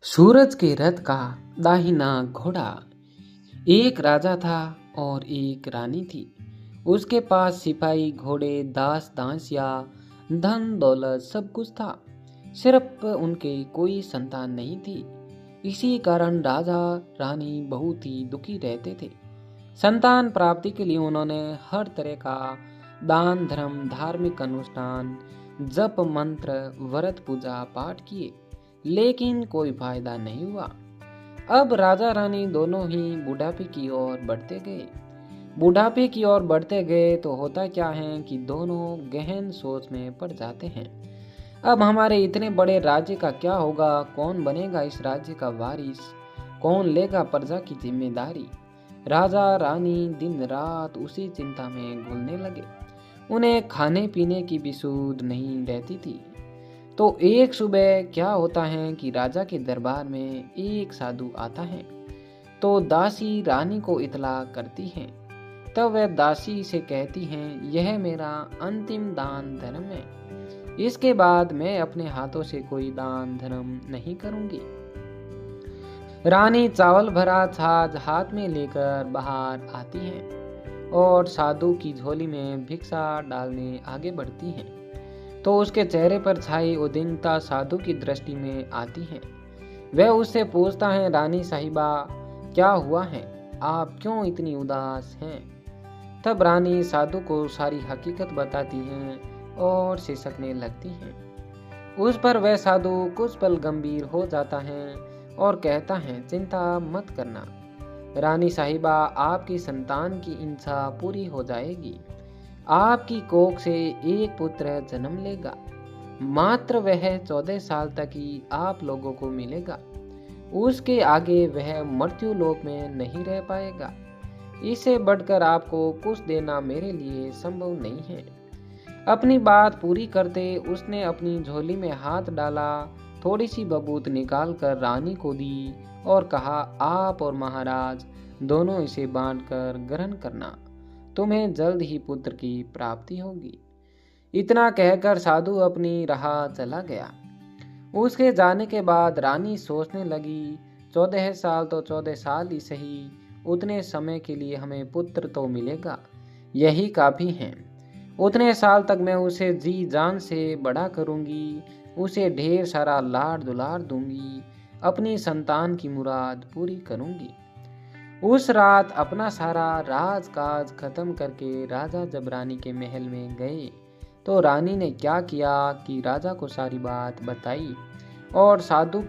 सूरज के रथ का दाहिना घोड़ा। एक राजा था और एक रानी थी। उसके पास सिपाही, घोड़े, दास दासिया, धन दौलत सब कुछ था। सिर्फ उनके कोई संतान नहीं थी। इसी कारण राजा रानी बहुत ही दुखी रहते थे। संतान प्राप्ति के लिए उन्होंने हर तरह का दान धर्म, धार्मिक अनुष्ठान, जप मंत्र, व्रत, पूजा पाठ किए, लेकिन कोई फायदा नहीं हुआ। अब राजा रानी दोनों ही बुढ़ापे की ओर बढ़ते गए। बुढ़ापे की ओर बढ़ते गए तो होता क्या है कि दोनों गहन सोच में पड़ जाते हैं। अब हमारे इतने बड़े राज्य का क्या होगा? कौन बनेगा इस राज्य का वारिस? कौन लेगा प्रजा की जिम्मेदारी? राजा रानी दिन रात उसी चिंता में घुलने लगे। उन्हें खाने पीने की भी सूध नहीं रहती थी। तो एक सुबह क्या होता है कि राजा के दरबार में एक साधु आता है। तो दासी रानी को इतला करती है। तब वह दासी से कहती हैं, यह मेरा अंतिम दान धर्म है। इसके बाद मैं अपने हाथों से कोई दान धर्म नहीं करूंगी। रानी चावल भरा छाछ हाथ में लेकर बाहर आती है और साधु की झोली में भिक्षा डालने आगे बढ़ती है। तो उसके चेहरे पर छाई उदासीनता साधु की दृष्टि में आती है। वह उससे पूछता है, रानी साहिबा, क्या हुआ है? आप क्यों इतनी उदास हैं? तब रानी साधु को सारी हकीकत बताती है और सिसकने लगती है। उस पर वह साधु कुछ पल गंभीर हो जाता है और कहता है, चिंता मत करना रानी साहिबा, आपकी संतान की इच्छा पूरी हो जाएगी। आपकी कोख से एक पुत्र जन्म लेगा। मात्र वह 14 साल तक ही आप लोगों को मिलेगा। उसके आगे वह मृत्यु लोक में नहीं रह पाएगा। इससे बढ़कर आपको कुछ देना मेरे लिए संभव नहीं है। अपनी बात पूरी करते उसने अपनी झोली में हाथ डाला, थोड़ी सी बबूत निकाल कर रानी को दी और कहा, आप और महाराज दोनों इसे बांटकर ग्रहण करना। तुम्हें जल्द ही पुत्र की प्राप्ति होगी। इतना कहकर साधु अपनी राह चला गया। उसके जाने के बाद रानी सोचने लगी, 14 साल तो 14 साल ही सही, उतने समय के लिए हमें पुत्र तो मिलेगा, यही काफी है। उतने साल तक मैं उसे जी जान से बड़ा करूंगी, उसे ढेर सारा लाड दुलार दूंगी, अपनी संतान की मुराद पूरी करूंगी। उस रात अपना सारा राजकाज खत्म करके राजा जब रानी के महल में गए तो रानी ने क्या किया कि राजा को सारी बात बताई और साधु